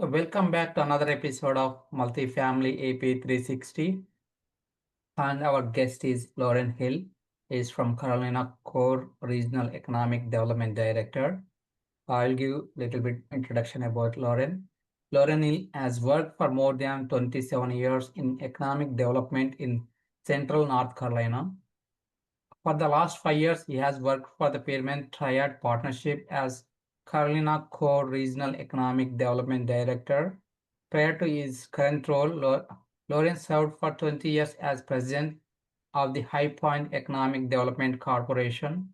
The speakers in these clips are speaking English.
Welcome back to another episode of Multifamily AP 360. And our guest is Loren Hill. He is from Carolina Core Regional Economic Development Director. I'll give a little bit introduction about Loren. Loren Hill has worked for more than 27 years in economic development in Central North Carolina. For the last 5 years, he has worked for the Pyramid Triad Partnership as Carolina Core Regional Economic Development Director. Prior to his current role, Lawrence served for 20 years as president of the High Point Economic Development Corporation.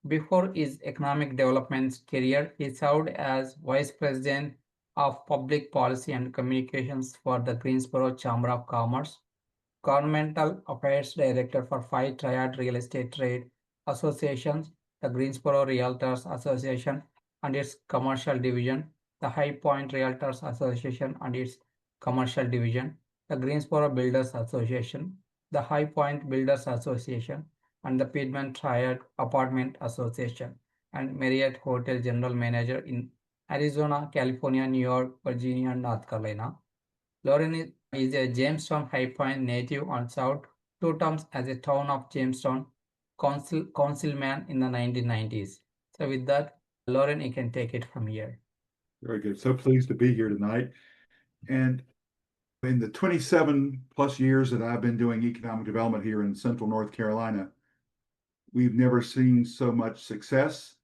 Before his economic development career, he served as vice president of public policy and communications for the Greensboro Chamber of Commerce, Governmental Affairs Director for five Triad Real Estate Trade Associations, the Greensboro Realtors Association and its commercial division, the High Point Realtors Association and its commercial division, the Greensboro Builders Association, the High Point Builders Association, and the Piedmont Triad Apartment Association, and Marriott Hotel General Manager in Arizona, California, New York, Virginia, and North Carolina. Loren is a Jamestown High Point native and served two terms as a town of Jamestown councilman in the 1990s. So with that, Loren, you can take it from here. Very good. So pleased to be here tonight. And in the 27 plus years that I've been doing economic development here in Central North Carolina, we've never seen so much success,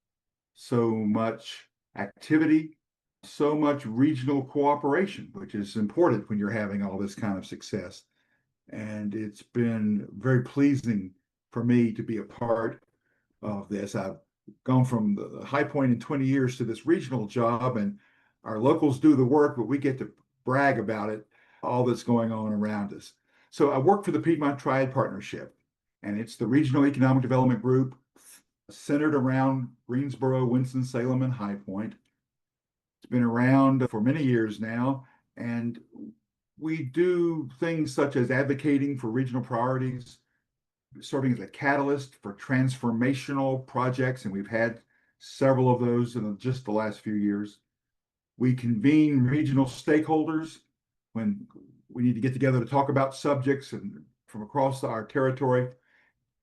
so much activity, so much regional cooperation, which is important when you're having all this kind of success. And it's been very pleasing for me to be a part of this. I've gone from the high point in 20 years to this regional job, and our locals do the work, but we get to brag about it, all that's going on around us. So I work for the Piedmont Triad Partnership, and it's the regional economic development group centered around Greensboro, Winston-Salem, and High Point. It's been around for many years now, and we do things such as advocating for regional priorities, serving as a catalyst for transformational projects, and we've had several of those in just the last few years. We convene regional stakeholders when we need to get together to talk about subjects and from across our territory.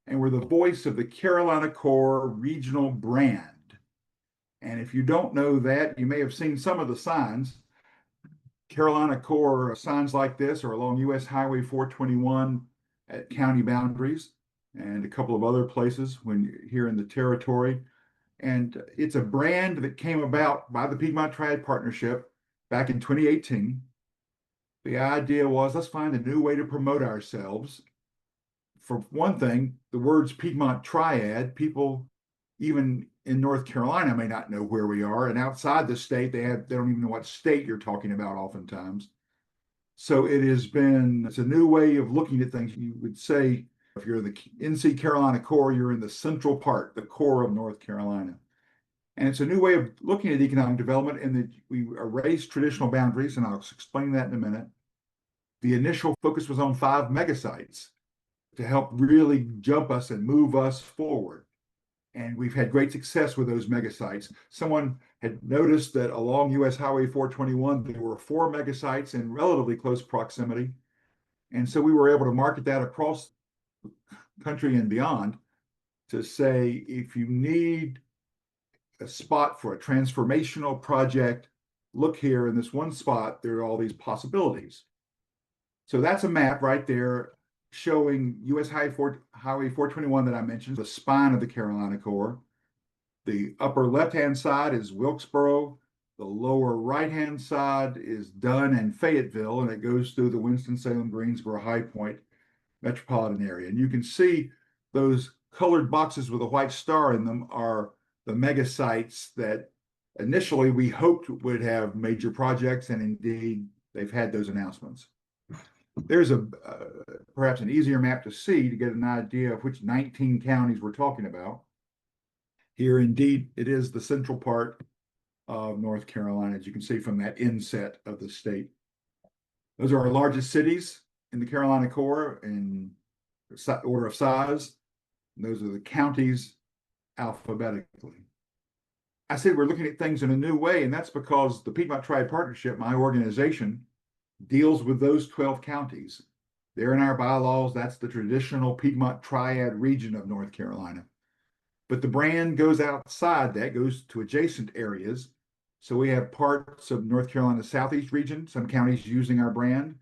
And we're the voice of the Carolina Core regional brand. And if you don't know that, you may have seen some of the signs. Carolina Core signs like this are along US Highway 421 at county boundaries and a couple of other places when you're here in the territory. And it's a brand that came about by the Piedmont Triad Partnership back in 2018. The idea was, let's find a new way to promote ourselves. For one thing, the words Piedmont Triad, people even in North Carolina may not know where we are, and outside the state, they don't even know what state you're talking about oftentimes. So it's a new way of looking at things. You would say, if you're in the NC Carolina core, you're in the central part, the core of North Carolina. And it's a new way of looking at economic development, and that we erase traditional boundaries, and I'll explain that in a minute. The initial focus was on 5 megasites to help really jump us and move us forward. And we've had great success with those megasites. Someone had noticed that along US Highway 421, there were 4 megasites in relatively close proximity. And so we were able to market that across the country and beyond to say, if you need a spot for a transformational project, look here in this one spot, there are all these possibilities. So that's a map right there showing US Highway 421 that I mentioned, the spine of the Carolina Core. The upper left-hand side is Wilkesboro. The lower right-hand side is Dunn and Fayetteville, and it goes through the Winston-Salem, Greensboro, High Point metropolitan area. And you can see those colored boxes with a white star in them are the mega sites that initially we hoped would have major projects, and indeed they've had those announcements. There's perhaps an easier map to see to get an idea of which 19 counties we're talking about. Here, indeed, it is the central part of North Carolina, as you can see from that inset of the state. Those are our largest cities in the Carolina Core in order of size. And those are the counties alphabetically. I said we're looking at things in a new way, and that's because the Piedmont Triad Partnership, my organization, deals with those 12 counties. They're in our bylaws. That's the traditional Piedmont Triad region of North Carolina. But the brand goes outside that, goes to adjacent areas. So we have parts of North Carolina's Southeast region, some counties using our brand,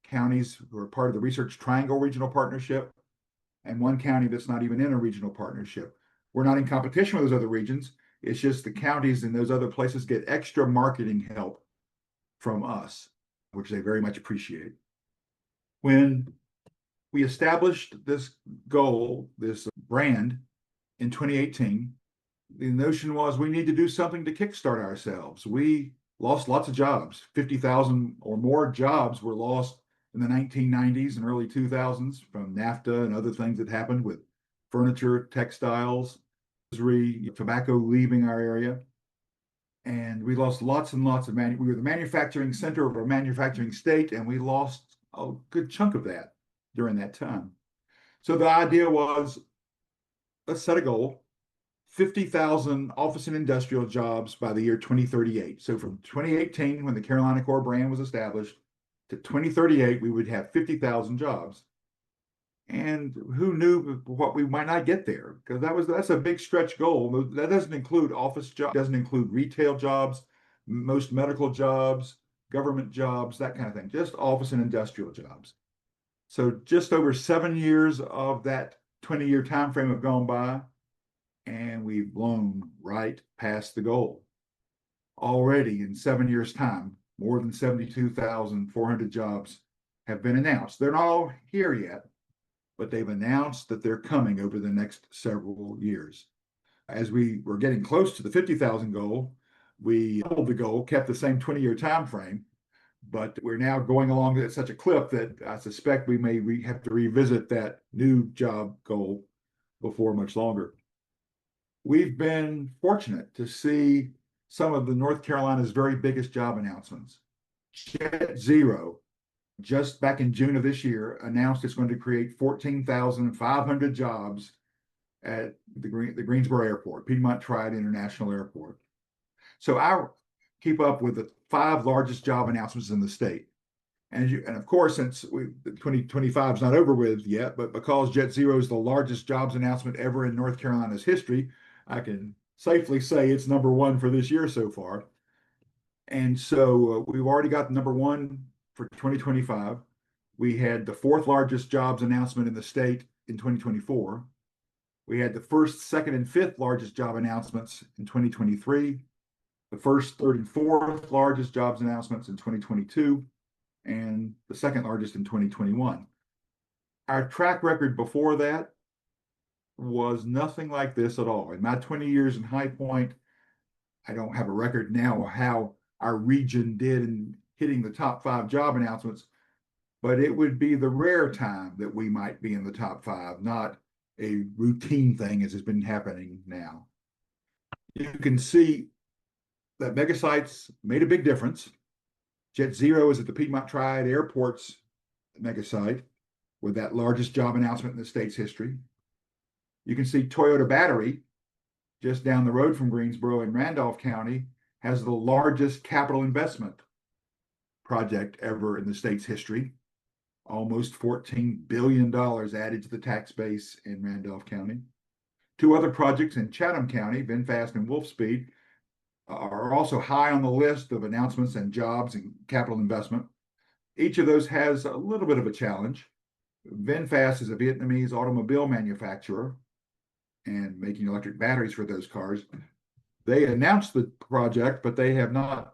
counties who are part of the Research Triangle Regional Partnership, and one county that's not even in a regional partnership. We're not in competition with those other regions. It's just the counties in those other places get extra marketing help from us, which they very much appreciate. When we established this goal, this brand in 2018, the notion was we need to do something to kickstart ourselves. We lost lots of jobs. 50,000 or more jobs were lost in the 1990s and early 2000s from NAFTA and other things that happened with furniture, textiles, tobacco leaving our area. And we lost lots and lots of we were the manufacturing center of a manufacturing state, and we lost a good chunk of that during that time. So the idea was, let's set a goal, 50,000 office and industrial jobs by the year 2038. So from 2018, when the Carolina Core brand was established, to 2038, we would have 50,000 jobs. And who knew what we might not get there? Because that's a big stretch goal. That doesn't include office jobs, doesn't include retail jobs, most medical jobs, government jobs, that kind of thing, just office and industrial jobs. So just over 7 years of that 20-year time frame have gone by, and we've blown right past the goal. Already in 7 years' time, more than 72,400 jobs have been announced. They're not all here yet, but they've announced that they're coming over the next several years. As we were getting close to the 50,000 goal, we doubled the goal, kept the same 20-year time frame, but we're now going along at such a clip that I suspect we may have to revisit that new job goal before much longer. We've been fortunate to see some of the North Carolina's very biggest job announcements. Jet Zero, just back in June of this year, announced it's going to create 14,500 jobs at the Greensboro Airport, Piedmont Triad International Airport. So I keep up with the 5 largest job announcements in the state. And of course, since 2025 is not over with yet, but because Jet Zero is the largest jobs announcement ever in North Carolina's history, I can safely say it's number 1 for this year so far. And so we've already got number 1 for 2025. We had the 4th largest jobs announcement in the state in 2024. We had the 1st, 2nd, and 5th largest job announcements in 2023, the 1st, 3rd, and 4th largest jobs announcements in 2022, and the 2nd largest in 2021. Our track record before that was nothing like this at all. In my 20 years in High Point, I don't have a record now of how our region did in hitting the top 5 job announcements, but it would be the rare time that we might be in the top 5, not a routine thing as has been happening now. You can see that megasites made a big difference. Jet Zero is at the Piedmont Triad Airport's megasite with that largest job announcement in the state's history. You can see Toyota Battery, just down the road from Greensboro in Randolph County, has the largest capital investment project ever in the state's history. Almost $14 billion added to the tax base in Randolph County. 2 other projects in Chatham County, VinFast and Wolfspeed, are also high on the list of announcements and jobs and capital investment. Each of those has a little bit of a challenge. VinFast is a Vietnamese automobile manufacturer and making electric batteries for those cars. They announced the project, but they have not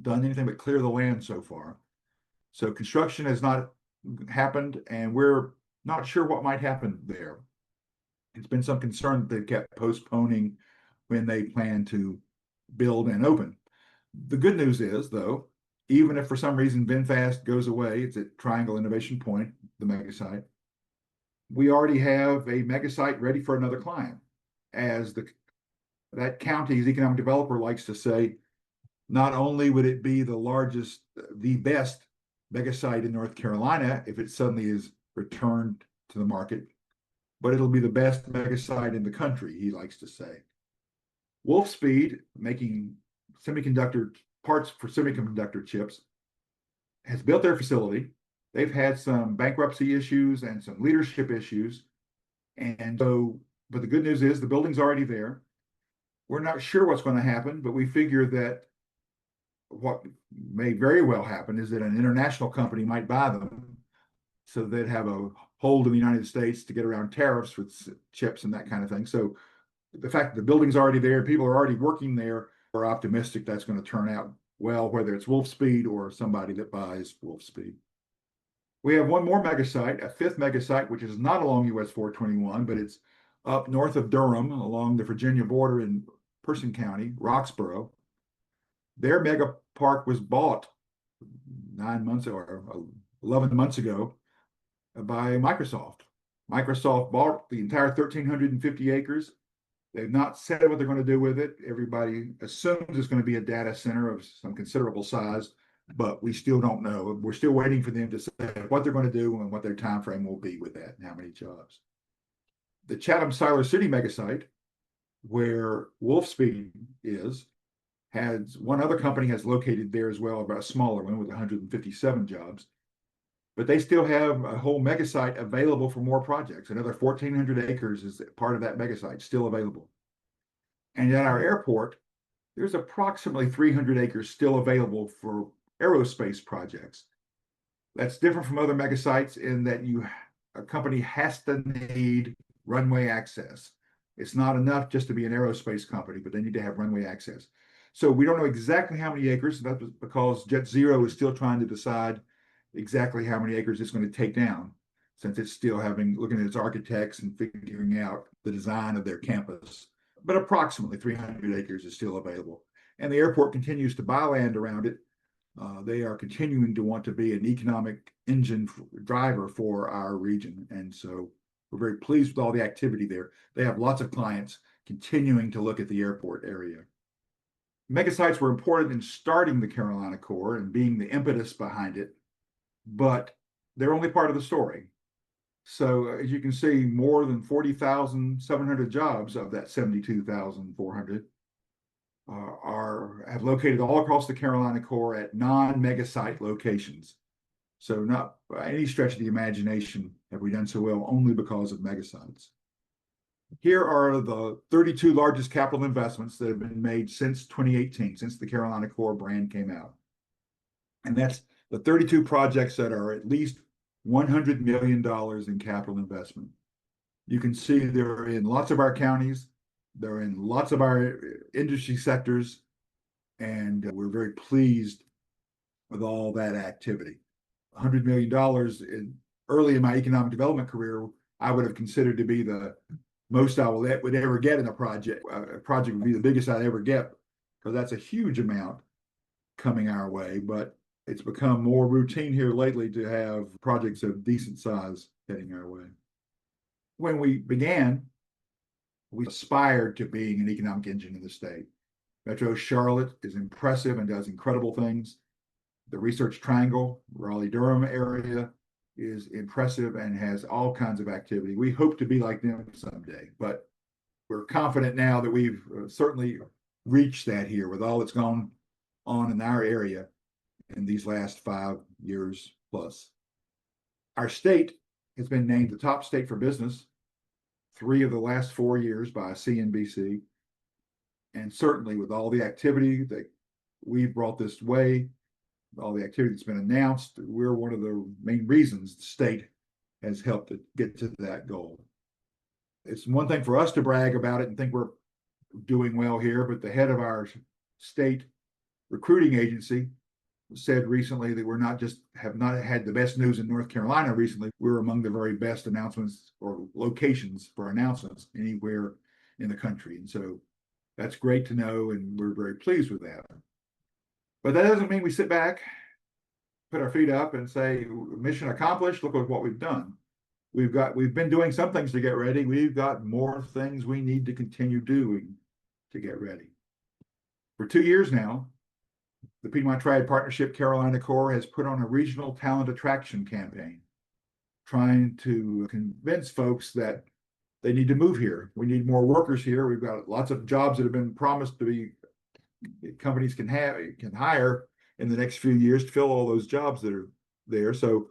done anything but clear the land so far. So construction has not happened, and we're not sure what might happen there. It's been some concern that they've kept postponing when they plan to build and open. The good news is, though, even if for some reason VinFast goes away, it's at Triangle Innovation Point, the megasite, we already have a megasite ready for another client. As that county's economic developer likes to say, not only would it be the largest, the best megasite in North Carolina if it suddenly is returned to the market, but it'll be the best megasite in the country, he likes to say. Wolfspeed, making semiconductor parts for semiconductor chips, has built their facility. They've had some bankruptcy issues and some leadership issues. And so, but the good news is the building's already there. We're not sure what's going to happen, but we figure that what may very well happen is that an international company might buy them so they'd have a hold in the United States to get around tariffs with chips and that kind of thing. So the fact that the building's already there, people are already working there, we're optimistic that's going to turn out well, whether it's Wolfspeed or somebody that buys Wolfspeed. We have one more mega site, a fifth mega site, which is not along US 421, but it's up north of Durham along the Virginia border in Person County, Roxborough. Their mega park was bought 9 months or 11 months ago by Microsoft. Microsoft bought the entire 1,350 acres. They've not said what they're going to do with it. Everybody assumes it's going to be a data center of some considerable size, but we still don't know. We're still waiting for them to say what they're going to do and what their time frame will be with that and how many jobs. The Chatham-Siler City megasite, where Wolfspeed is, has one other company has located there as well, about a smaller one with 157 jobs. But they still have a whole megasite available for more projects. Another 1,400 acres is part of that megasite still available. And at our airport, there's approximately 300 acres still available for aerospace projects. That's different from other megasites in that a company has to need runway access. It's not enough just to be an aerospace company, but they need to have runway access. So we don't know exactly how many acres. That's because Jet Zero is still trying to decide exactly how many acres it's going to take down, since it's still looking at its architects and figuring out the design of their campus. But approximately 300 acres is still available. And the airport continues to buy land around it. They are continuing to want to be an economic engine driver for our region. And so we're very pleased with all the activity there. They have lots of clients continuing to look at the airport area. Megasites were important in starting the Carolina Core and being the impetus behind it, but they're only part of the story. So as you can see, more than 40,700 jobs of that 72,400 have located all across the Carolina Core at non-megasite locations. So not by any stretch of the imagination have we done so well only because of megasites. Here are the 32 largest capital investments that have been made since 2018, since the Carolina Core brand came out. And that's the 32 projects that are at least $100 million in capital investment. You can see they're in lots of our counties, they're in lots of our industry sectors, and we're very pleased with all that activity. $100 million early in my economic development career, I would have considered to be the most I would ever get in a project. A project would be the biggest I'd ever get, because that's a huge amount coming our way. But it's become more routine here lately to have projects of decent size heading our way. When we began, we aspired to being an economic engine in the state. Metro Charlotte is impressive and does incredible things. The Research Triangle, Raleigh-Durham area is impressive and has all kinds of activity. We hope to be like them someday, but we're confident now that we've certainly reached that here with all that's gone on in our area in these last 5 years plus. Our state has been named the top state for business 3 of the last 4 years by CNBC. And certainly with all the activity that we've brought this way, all the activity that's been announced, we're one of the main reasons the state has helped to get to that goal. It's one thing for us to brag about it and think we're doing well here, but the head of our state recruiting agency said recently that we're have not had the best news in North Carolina recently. We're among the very best announcements or locations for announcements anywhere in the country. And so that's great to know, and we're very pleased with that. But that doesn't mean we sit back, put our feet up and say, mission accomplished, look at what we've done. We've been doing some things to get ready. We've got more things we need to continue doing to get ready. For 2 years now, the Piedmont Triad Partnership Carolina Core has put on a regional talent attraction campaign, trying to convince folks that they need to move here. We need more workers here. We've got lots of jobs that have been promised to be companies can hire in the next few years to fill all those jobs that are there. So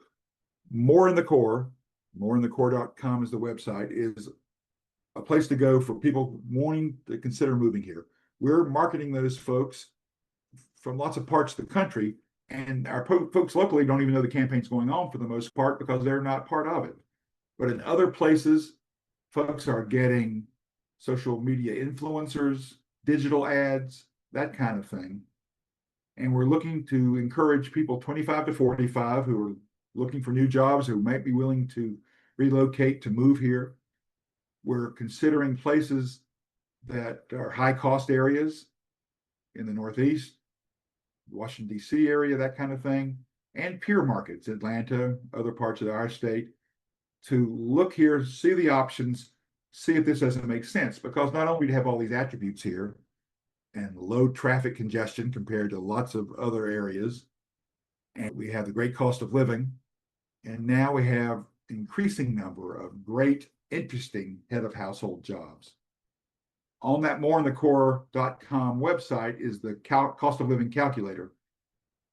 more in the core, moreinthecore.com is the website, is a place to go for people wanting to consider moving here. We're marketing those folks from lots of parts of the country, and our folks locally don't even know the campaign's going on for the most part because they're not part of it. But in other places, folks are getting social media influencers, digital ads, that kind of thing. And we're looking to encourage people 25 to 45 who are looking for new jobs, who might be willing to relocate to move here. We're considering places that are high cost areas in the Northeast, Washington, D.C. area, that kind of thing, and peer markets, Atlanta, other parts of our state, to look here, see the options, see if this doesn't make sense. Because not only do we have all these attributes here and low traffic congestion compared to lots of other areas, and we have the great cost of living, and now we have increasing number of great, interesting head of household jobs. On that moreinthecore.com website is the cost of living calculator.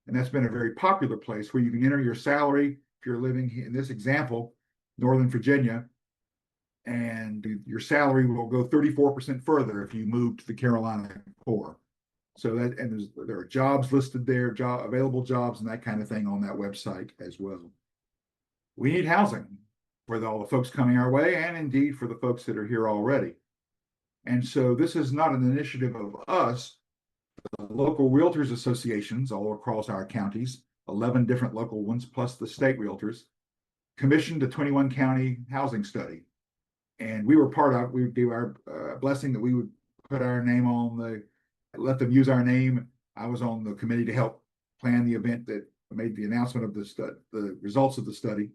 And that's been a very popular place where you can enter your salary if you're living in this example, Northern Virginia, and your salary will go 34% further if you move to the Carolina core. So that, and there are jobs listed there, available jobs and that kind of thing on that website as well. We need housing for all the folks coming our way, and indeed for the folks that are here already. And so this is not an initiative of us. The local realtors associations all across our counties, 11 different local ones, plus the state realtors, commissioned a 21 county housing study. And we were part of, we gave our blessing that we would put our name on let them use our name. I was on the committee to help plan the event that made the announcement of the results of the study.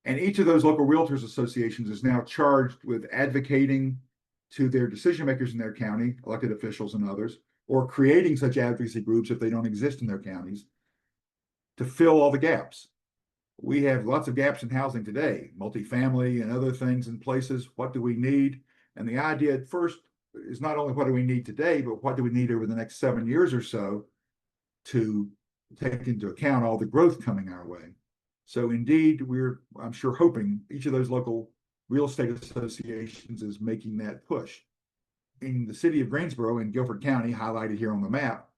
And each of those local realtors associations is now charged with advocating to their decision makers in their county, elected officials and others, or creating such advocacy groups if they don't exist in their counties, to fill all the gaps. We have lots of gaps in housing today, multifamily and other things in places. What do we need? And the idea at first is not only what do we need today, but what do we need over the next 7 years or so to take into account all the growth coming our way. So indeed, I'm sure, hoping each of those local real estate associations is making that push. In the city of Greensboro in Guilford County, highlighted here on the map,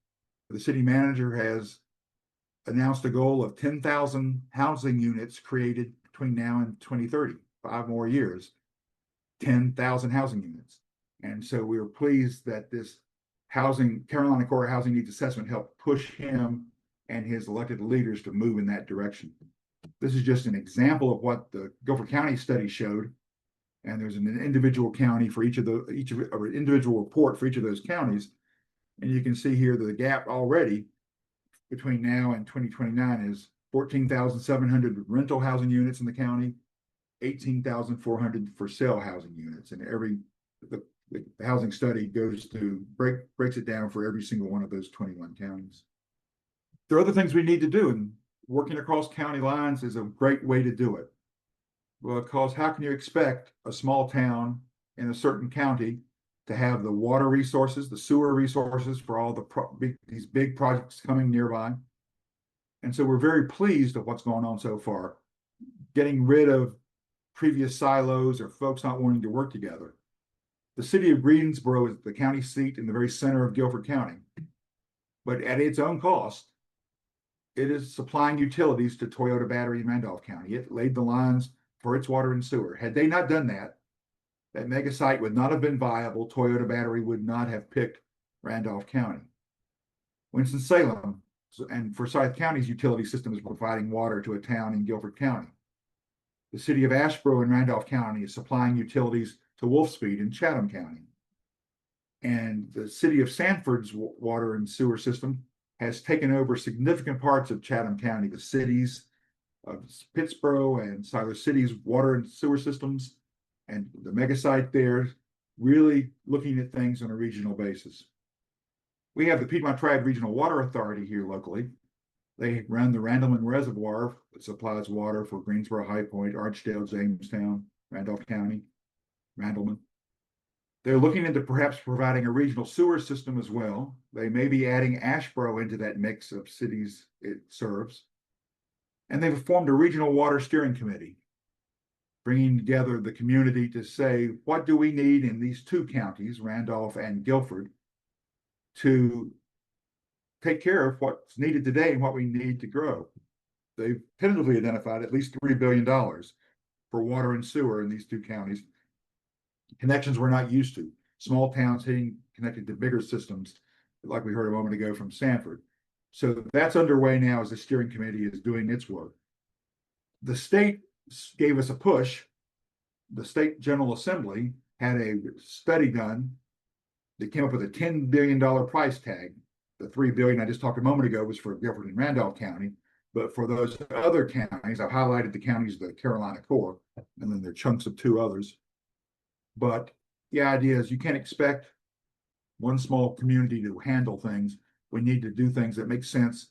the city manager has announced a goal of 10,000 housing units created between now and 2030, 5 more years, 10,000 housing units. And so we were pleased that this Carolina Core Housing Needs Assessment helped push him and his elected leaders to move in that direction. This is just an example of what the Guilford County study showed. And there's an individual county for each of an individual report for each of those counties. And you can see here that the gap already between now and 2029 is 14,700 rental housing units in the county, 18,400 for sale housing units. And the housing study breaks it down for every single one of those 21 counties. There are other things we need to do, and working across county lines is a great way to do it. Because how can you expect a small town in a certain county to have the water resources, the sewer resources for all these big projects coming nearby? And so we're very pleased with what's going on so far, getting rid of previous silos or folks not wanting to work together. The city of Greensboro is the county seat in the very center of Guilford County, but at its own cost, it is supplying utilities to Toyota Battery in Randolph County. It laid the lines for its water and sewer. Had they not done that, that mega site would not have been viable. Toyota Battery would not have picked Randolph County. Winston-Salem and Forsyth County's utility system is providing water to a town in Guilford County. The city of Asheboro in Randolph County is supplying utilities to Wolfspeed in Chatham County. And the city of Sanford's water and sewer system has taken over significant parts of Chatham County, the cities of Pittsboro and Siler City's water and sewer systems, and the mega site there, really looking at things on a regional basis. We have the Piedmont Triad Regional Water Authority here locally. They run the Randleman Reservoir that supplies water for Greensboro, High Point, Archdale, Jamestown, Randolph County. Randleman. They're looking into perhaps providing a regional sewer system as well. They may be adding Asheboro into that mix of cities it serves. And they've formed a regional water steering committee, bringing together the community to say, what do we need in these two counties, Randolph and Guilford, to take care of what's needed today and what we need to grow. They've tentatively identified at least $3 billion for water and sewer in these two counties. Connections we're not used to. Small towns hitting connected to bigger systems, like we heard a moment ago from Sanford. So that's underway now as the steering committee is doing its work. The state gave us a push. The state General Assembly had a study done that came up with a $10 billion price tag. The $3 billion I just talked a moment ago was for Guilford and Randolph County. But for those other counties, I've highlighted the counties of the Carolina core, and then there are chunks of two others. But the idea is you can't expect one small community to handle things. We need to do things that make sense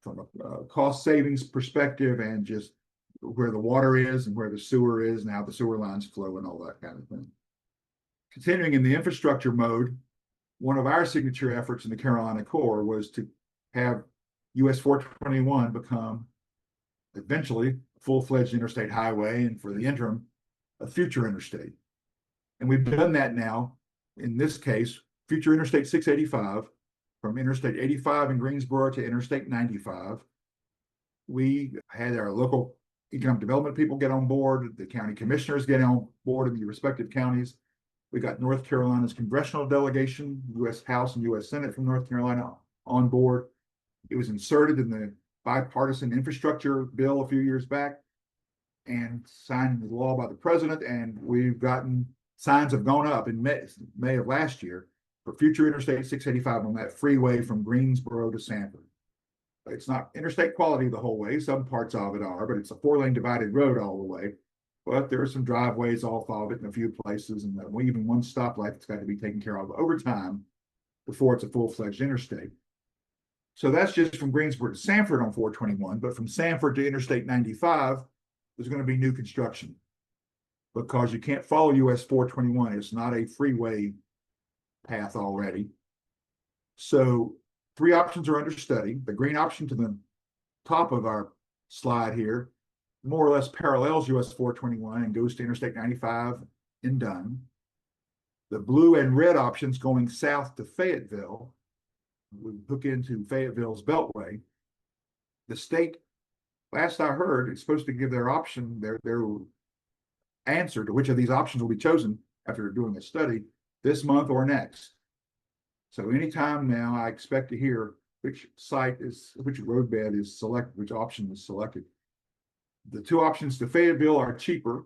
from a cost savings perspective and just where the water is and where the sewer is and how the sewer lines flow and all that kind of thing. Continuing in the infrastructure mode, one of our signature efforts in the Carolina core was to have US 421 become eventually a full-fledged interstate highway, and for the interim, a future interstate. And we've done that now, in this case, future Interstate 685, from Interstate 85 in Greensboro to Interstate 95. We had our local economic development people get on board, the county commissioners get on board in the respective counties. We got North Carolina's congressional delegation, US House and US Senate from North Carolina on board. It was inserted in the bipartisan infrastructure bill a few years back and signed into law by the president. And we've gotten signs have gone up in May of last year for future Interstate 685 on that freeway from Greensboro to Sanford. It's not interstate quality the whole way. Some parts of it are, but it's a 4-lane divided road all the way. But there are some driveways off of it in a few places, and even one stoplight that's got to be taken care of over time before it's a full-fledged interstate. So that's just from Greensboro to Sanford on 421, but from Sanford to Interstate 95, there's going to be new construction because you can't follow US 421. It's not a freeway path already. So 3 options are under study. The green option to the top of our slide here more or less parallels US 421 and goes to Interstate 95 and done. The blue and red options going south to Fayetteville would hook into Fayetteville's Beltway. The state, last I heard, is supposed to give their option, their answer to which of these options will be chosen after doing a study this month or next. So anytime now, I expect to hear which roadbed is selected, which option is selected. The 2 options to Fayetteville are cheaper.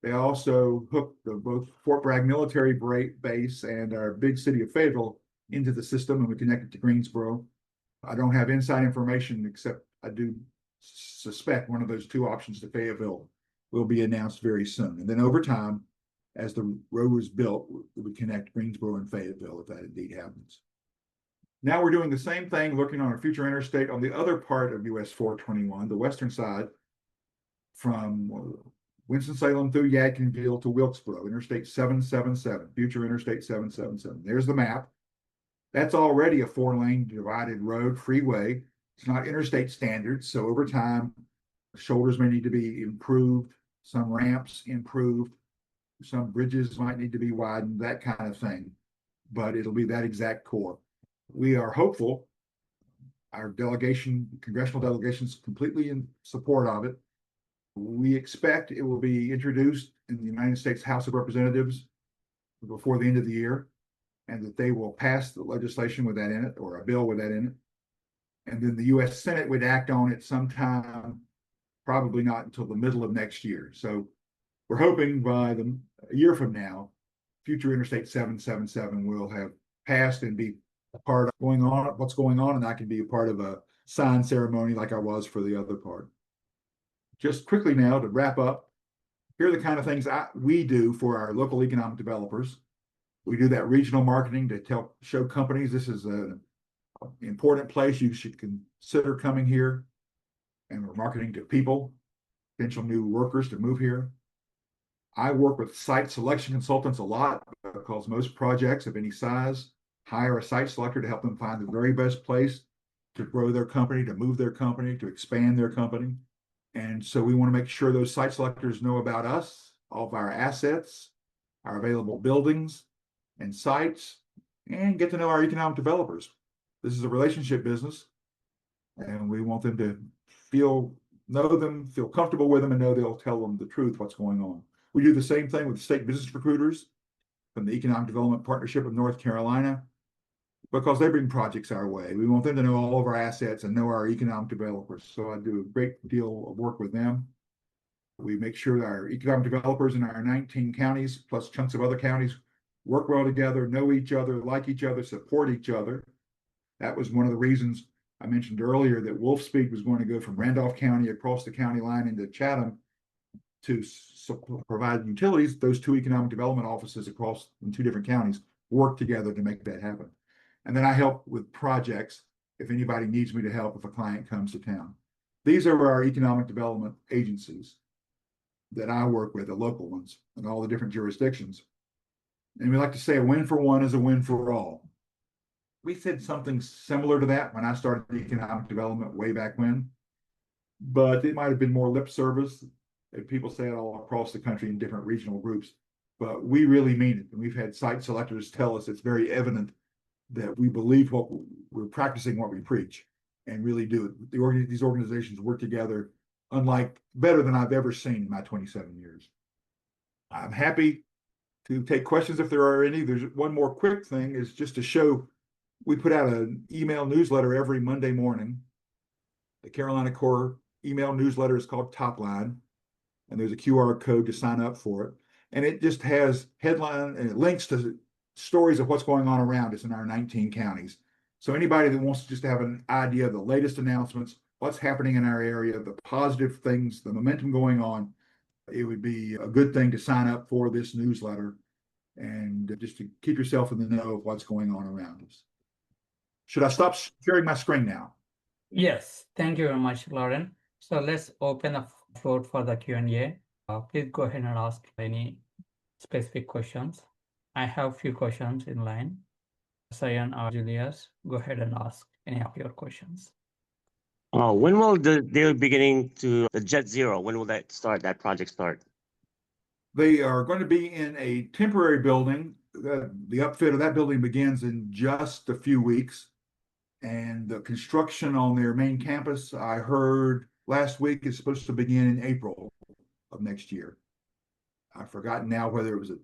They also hook both Fort Bragg military base and our big city of Fayetteville into the system, and we connect it to Greensboro. I don't have inside information, except I do suspect one of those 2 options to Fayetteville will be announced very soon. And then over time, as the road was built, we would connect Greensboro and Fayetteville if that indeed happens. Now we're doing the same thing, looking on a future interstate on the other part of US 421, the western side, from Winston-Salem through Yadkinville to Wilkesboro, Interstate 777, future Interstate 777. There's the map. That's already a 4-lane divided road, freeway. It's not interstate standards, so over time, shoulders may need to be improved, some ramps improved, some bridges might need to be widened, that kind of thing. But it'll be that exact core. We are hopeful. Our delegation, congressional delegation, is completely in support of it. We expect it will be introduced in the United States House of Representatives before the end of the year, and that they will pass the legislation with that in it, or a bill with that in it. And then the US Senate would act on it sometime, probably not until the middle of next year. So we're hoping by a year from now, future Interstate 777 will have passed and be a part of what's going on, and I can be a part of a sign ceremony like I was for the other part. Just quickly now to wrap up, here are the kind of things we do for our local economic developers. We do that regional marketing to show companies this is an important place you should consider coming here. And we're marketing to people, potential new workers to move here. I work with site selection consultants a lot because most projects of any size hire a site selector to help them find the very best place to grow their company, to move their company, to expand their company. And so we want to make sure those site selectors know about us, all of our assets, our available buildings and sites, and get to know our economic developers. This is a relationship business, and we want them to know them, feel comfortable with them, and know they'll tell them the truth, what's going on. We do the same thing with state business recruiters from the Economic Development Partnership of North Carolina because they bring projects our way. We want them to know all of our assets and know our economic developers. So I do a great deal of work with them. We make sure that our economic developers in our 19 counties, plus chunks of other counties, work well together, know each other, like each other, support each other. That was one of the reasons I mentioned earlier that Wolfspeed was going to go from Randolph County across the county line into Chatham to provide utilities. Those two economic development offices across in two different counties work together to make that happen. And then I help with projects if anybody needs me to help if a client comes to town. These are our economic development agencies that I work with, the local ones in all the different jurisdictions. And we like to say a win for one is a win for all. We said something similar to that when I started economic development way back when, but it might have been more lip service. People say it all across the country in different regional groups, but we really mean it. And we've had site selectors tell us it's very evident that we believe what we're practicing, what we preach, and really do it. These organizations work together better than I've ever seen in my 27 years. I'm happy to take questions if there are any. There's one more quick thing is just to show we put out an email newsletter every Monday morning. The Carolina Core email newsletter is called Top Line, and there's a QR code to sign up for it. And it just has headline and it links to stories of what's going on around us in our 19 counties. So anybody that wants just to have an idea of the latest announcements, what's happening in our area, the positive things, the momentum going on, it would be a good thing to sign up for this newsletter and just to keep yourself in the know of what's going on around us. Should I stop sharing my screen now? Yes, thank you very much, Loren. So let's open the floor for the Q&A. Please go ahead and ask any specific questions. I have a few questions in line. Sayan or Julius, go ahead and ask any of your questions. When will they're beginning to the Jet Zero? When will that project start? They are going to be in a temporary building. The upfit of that building begins in just a few weeks. And the construction on their main campus, I heard last week, is supposed to begin in April of next year. I've forgotten now whether it was a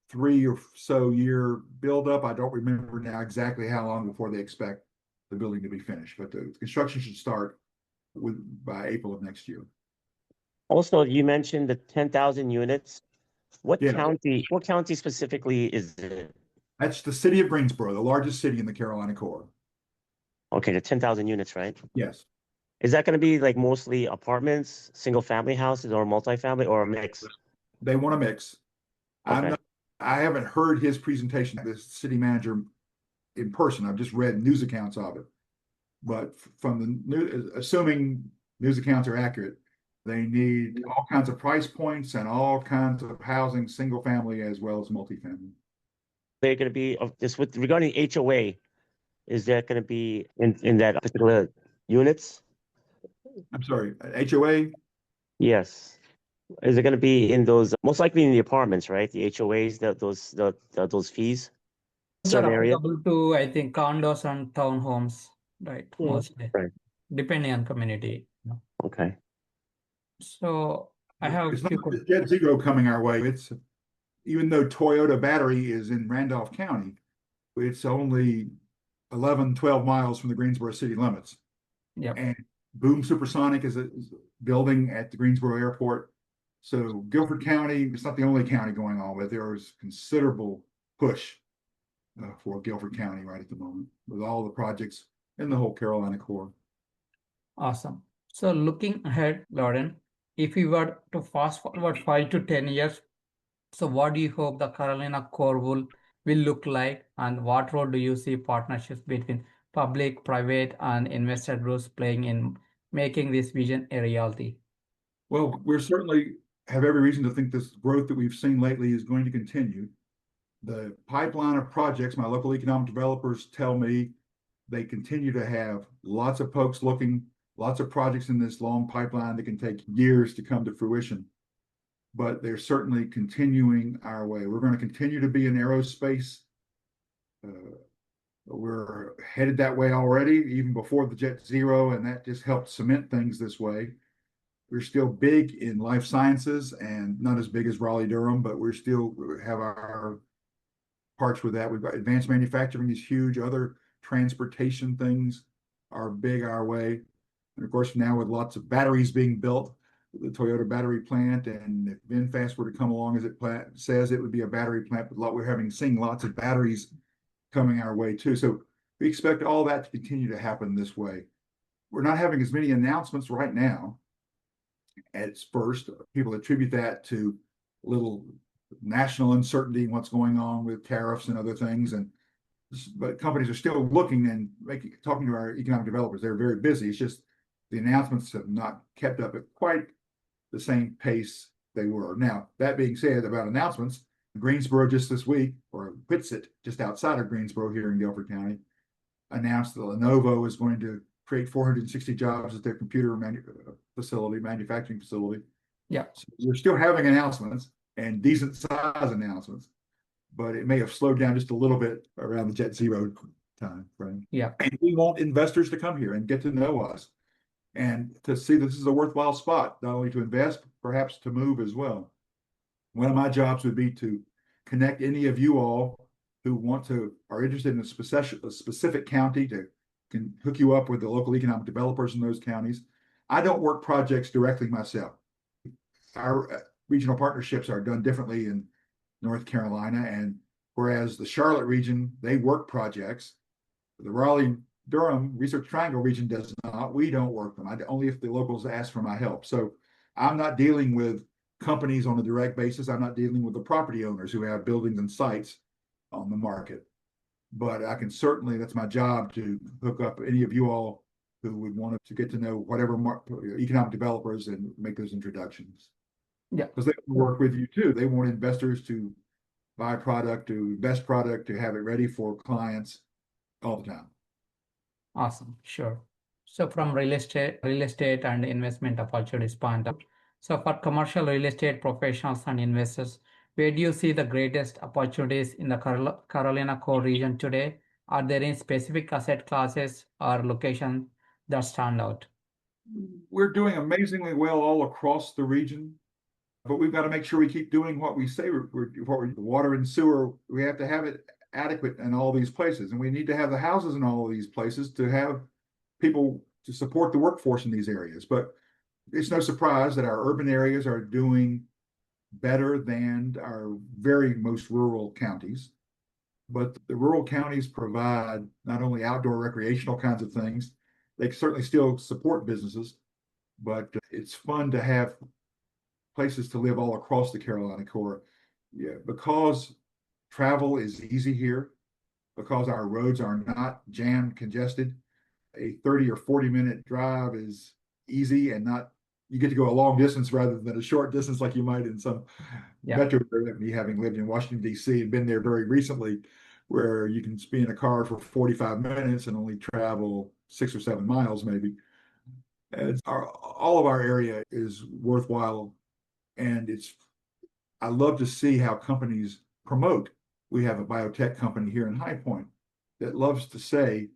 3 or so year buildup. I don't remember now exactly how long before they expect the building to be finished, but the construction should start by April of next year. Also, you mentioned the 10,000 units. What Yeah. county specifically is it? That's the city of Greensboro, the largest city in the Carolina Core. Okay, the 10,000 units, right? Yes. Is that going to be like mostly apartments, single family houses, or multifamily, or a mix? They want a mix. Okay. I haven't heard his presentation, the city manager, in person. I've just read news accounts of it. But from the assuming news accounts are accurate, they need all kinds of price points and all kinds of housing, single family as well as multifamily. They're going to be just with regarding HOA. Is that going to be in that particular units? I'm sorry, HOA? Yes. Is it going to be in those, most likely in the apartments, right? The HOAs, those fees? Those are Certain area? applicable to, I think, condos and townhomes, right? Mostly, Right. depending on community. Okay. So I have It's a few not questions. Jet Zero coming our way. It's even though Toyota Battery is in Randolph County, it's only 11, 12 miles from the Greensboro city limits. Yep. And Boom Supersonic is a building at the Greensboro Airport. So Guilford County, it's not the only county going on, but there is considerable push for Guilford County right at the moment with all the projects in the whole Carolina Core. Awesome. So looking ahead, Loren, if we were to fast forward 5 to 10 years, so what do you hope the Carolina Core will look like, and what role do you see partnerships between public, private, and investor groups playing in making this vision a reality? Well, we're certainly have every reason to think this growth that we've seen lately is going to continue. The pipeline of projects, my local economic developers tell me they continue to have lots of folks looking, lots of projects in this long pipeline that can take years to come to fruition. But they're certainly continuing our way. We're going to continue to be in aerospace. We're headed that way already, even before the Jet Zero, and that just helped cement things this way. We're still big in life sciences and not as big as Raleigh-Durham, but we still have our parts with that. We've got advanced manufacturing is huge. Other transportation things are big our way. And of course, now with lots of batteries being built, the Toyota battery plant, and if VinFast were to come along as it says, it would be a battery plant, but we're seeing lots of batteries coming our way too. So we expect all that to continue to happen this way. We're not having as many announcements right now at first. People attribute that to a little national uncertainty in what's going on with tariffs and other things. But companies are still looking and talking to our economic developers. They're very busy. It's just the announcements have not kept up at quite the same pace they were. Now, that being said, about announcements, Greensboro just this week, or Whitsett, just outside of Greensboro here in Guilford County, announced that Lenovo is going to create 460 jobs at their computer manufacturing facility. Yeah. So we're still having announcements and decent size announcements, but it may have slowed down just a little bit around the Jet Zero time frame. Yeah. And we want investors to come here and get to know us and to see this is a worthwhile spot, not only to invest, perhaps to move as well. One of my jobs would be to connect any of you all who are interested in a specific county, can hook you up with the local economic developers in those counties. I don't work projects directly myself. Our regional partnerships are done differently in North Carolina, and whereas the Charlotte region, they work projects, the Raleigh-Durham Research Triangle region does not. We don't work them. Only if the locals ask for my help. So I'm not dealing with companies on a direct basis. I'm not dealing with the property owners who have buildings and sites on the market. But I can certainly, that's my job, to hook up any of you all who would want to get to know whatever economic developers and make those introductions. Yeah. Because they work with you too. They want investors to buy product, to invest product, to have it ready for clients all the time. Awesome. Sure. So from real estate and investment opportunities point of view, so for commercial real estate professionals and investors, where do you see the greatest opportunities in the Carolina core region today? Are there any specific asset classes or locations that stand out? We're doing amazingly well all across the region, but we've got to make sure we keep doing what we say. Water and sewer, we have to have it adequate in all these places, and we need to have the houses in all of these places to have people to support the workforce in these areas. But it's no surprise that our urban areas are doing better than our very most rural counties. But the rural counties provide not only outdoor recreational kinds of things, they certainly still support businesses, but it's fun to have places to live all across the Carolina core. Yeah, because travel is easy here, because our roads are not jam congested. A 30 or 40-minute drive is easy, and you get to go a long distance rather than a short distance like you might in some metro area. Me having lived in Washington, D.C. and been there very recently, where you can be in a car for 45 minutes and only travel 6 or 7 miles maybe. All of our area is worthwhile, and I love to see how companies promote. We have a biotech company here in High Point that loves to say,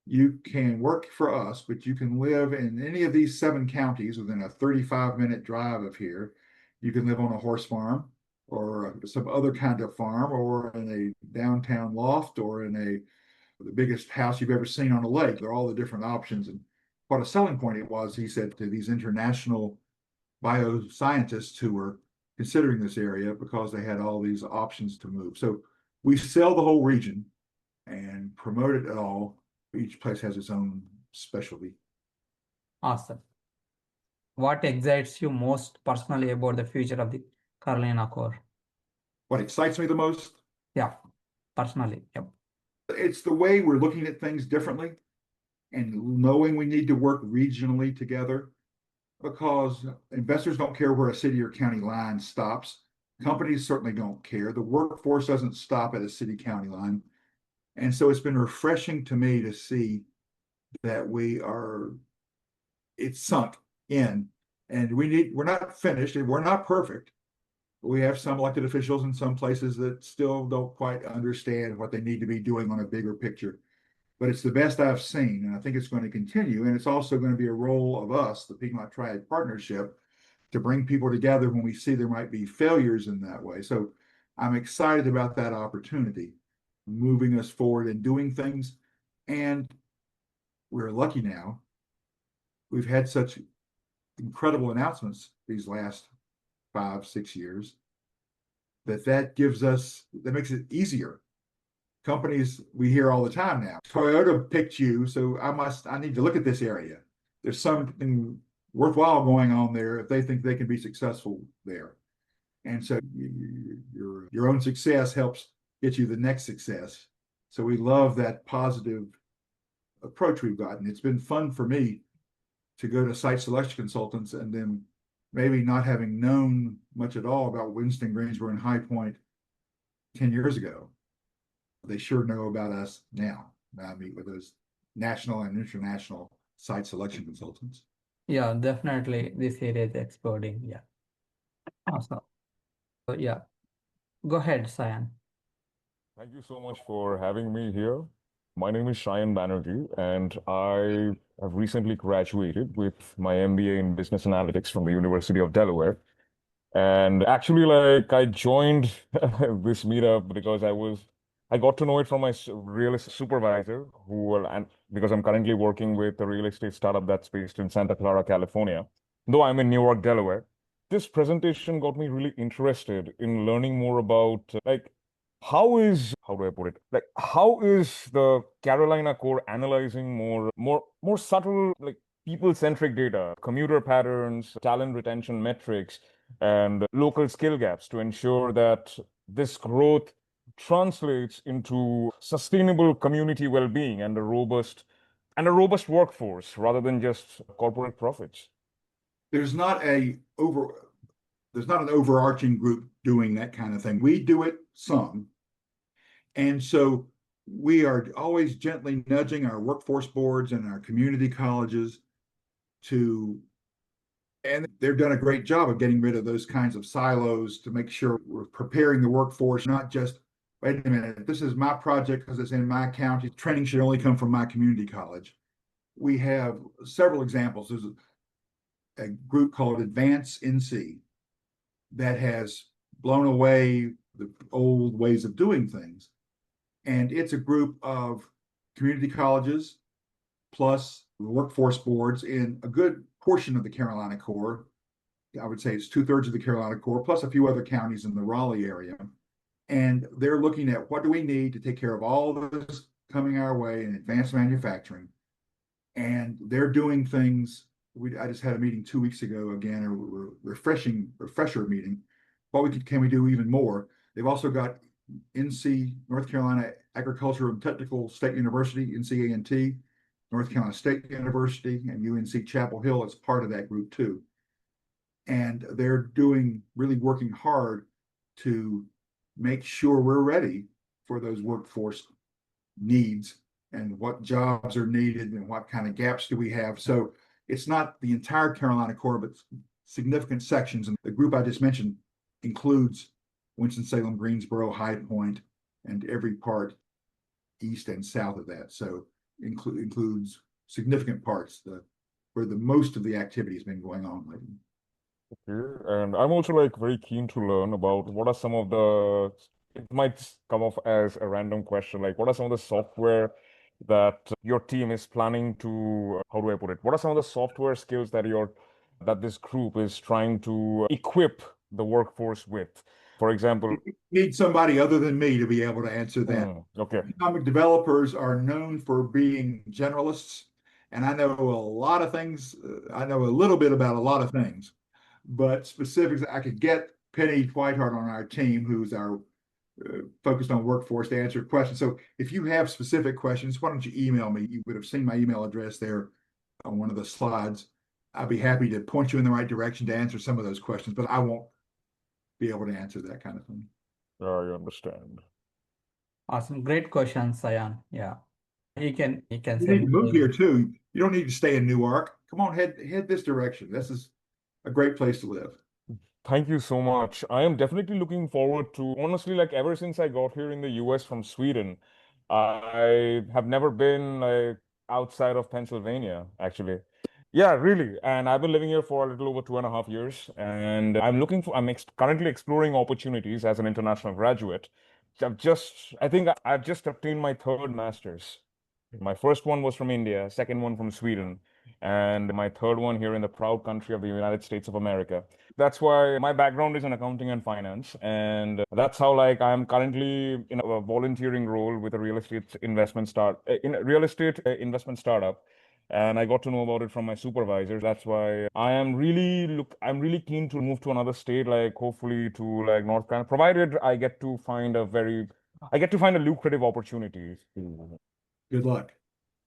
you can work for us, but you can live in any of these 7 counties within a 35-minute drive of here. You can live on a horse farm or some other kind of farm, or in a downtown loft, or in the biggest house you've ever seen on a lake. They're all the different options. And what a selling point it was, he said, to these international bioscientists who were considering this area, because they had all these options to move. So we sell the whole region and promote it all. Each place has its own specialty. Awesome. What excites you most personally about the future of the Carolina core? What excites me the most? Yeah, personally. Yep. It's the way we're looking at things differently and knowing we need to work regionally together. because investors don't care where a city or county line stops. Companies certainly don't care. The workforce doesn't stop at a city county line. And so it's been refreshing to me to see that it's sunk in, and we're not finished and we're not perfect. We have some elected officials in some places that still don't quite understand what they need to be doing on a bigger picture. But it's the best I've seen, and I think it's going to continue. And it's also going to be a role of us, the Piedmont Triad Partnership, to bring people together when we see there might be failures in that way. So I'm excited about that opportunity, moving us forward and doing things. And we're lucky now. We've had such incredible announcements these last 5, 6 years that makes it easier. Companies we hear all the time now. Toyota picked you, so I need to look at this area. There's something worthwhile going on there if they think they can be successful there. And so your own success helps get you the next success. So we love that positive approach we've gotten. It's been fun for me to go to site selection consultants and then maybe not having known much at all about Winston, Greensboro, and High Point 10 years ago. They sure know about us now. I meet with those national and international site selection consultants. Yeah, definitely this area is exploding. Yeah. Awesome. So yeah, go ahead, Cyan. Thank you so much for having me here. My name is Shayan Banerjee, and I have recently graduated with my MBA in Business Analytics from the University of Delaware. And actually, like, I joined this meetup because I got to know it from my real estate supervisor, and because I'm currently working with a real estate startup that's based in Santa Clara, California, though I'm in Newark, Delaware. This presentation got me really interested in learning more about, like, how do I put it? Like, how is the Carolina Core analyzing more subtle, like, people-centric data, commuter patterns, talent retention metrics, and local skill gaps to ensure that this growth translates into sustainable community well-being and a robust workforce rather than just corporate profits. There's not an overarching group doing that kind of thing. We do it some. And so we are always gently nudging our workforce boards and our community colleges and they've done a great job of getting rid of those kinds of silos to make sure we're preparing the workforce, not just, wait a minute, this is my project because it's in my county. Training should only come from my community college. We have several examples. There's a group called Advance NC that has blown away the old ways of doing things. And it's a group of community colleges plus workforce boards in a good portion of the Carolina Core. I would say it's 2/3 of the Carolina Core, plus a few other counties in the Raleigh area. And they're looking at what do we need to take care of all of this coming our way in advanced manufacturing. And they're doing things. I just had a meeting 2 weeks ago, again, a refresher meeting. Can we do even more? They've also got NC, North Carolina Agricultural and Technical State University, NCA&T, North Carolina State University, and UNC Chapel Hill as part of that group too. And they're really working hard to make sure we're ready for those workforce needs and what jobs are needed and what kind of gaps do we have. So it's not the entire Carolina Core, but significant sections. And the group I just mentioned includes Winston-Salem, Greensboro, High Point, and every part east and south of that. So includes significant parts where the most of the activity has been going on lately. Okay. And I'm also, like, very keen to learn about what are some of the, it might come off as a random question, like what are some of the software that your team is planning to, how do I put it? What are some of the software skills that this group is trying to equip the workforce with? For example, You need somebody other than me to be able to answer that. Okay. Economic developers are known for being generalists, and I know a lot of things. I know a little bit about a lot of things, but specifics, I could get Penny Whitehart on our team, who's our focused on workforce, to answer questions. So if you have specific questions, why don't you email me? You would have seen my email address there on one of the slides. I'll be happy to point you in the right direction to answer some of those questions, but I won't be able to answer that kind of thing. I understand. Awesome. Great question, Sayan. Yeah. You can You send need to move me. here too. You don't need to stay in Newark. Come on, head this direction. This is a great place to live. Thank you so much. I am definitely looking forward to, honestly, like ever since I got here in the US from Sweden, I have never been like outside of Pennsylvania, actually. Yeah, really. And I've been living here for a little over 2.5 years, and I'm currently exploring opportunities as an international graduate. I think I've just obtained my third master's. My first one was from India, second one from Sweden, and my third one here in the proud country of the United States of America. That's why my background is in accounting and finance, and that's how like I'm currently in a volunteering role with a real estate investment startup. And I got to know about it from my supervisors. That's why I'm really keen to move to another state, like hopefully to like North Carolina, provided I get to find a lucrative opportunity. Good luck.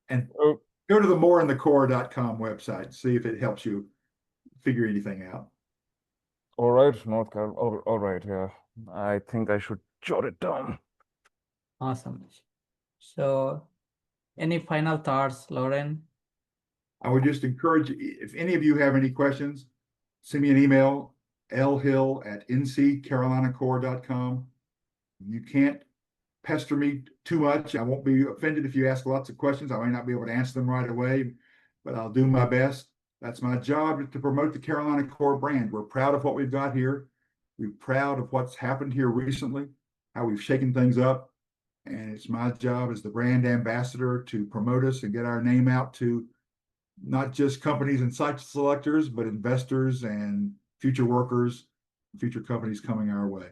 And Oh, go to the moreinthecore.com website, see if it helps you figure anything out. all right, North Carolina. All right, yeah. I think I should jot it down. Awesome. So, any final thoughts, Loren? I would just encourage, if any of you have any questions, send me an email, lhill@nccarolinacore.com. You can't pester me too much. I won't be offended if you ask lots of questions. I may not be able to answer them right away, but I'll do my best. That's my job, to promote the Carolina Core brand. We're proud of what we've got here. We're proud of what's happened here recently, how we've shaken things up. And it's my job as the brand ambassador to promote us and get our name out to not just companies and site selectors, but investors and future workers, future companies coming our way.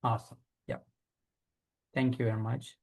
Awesome. Yeah. Thank you very much.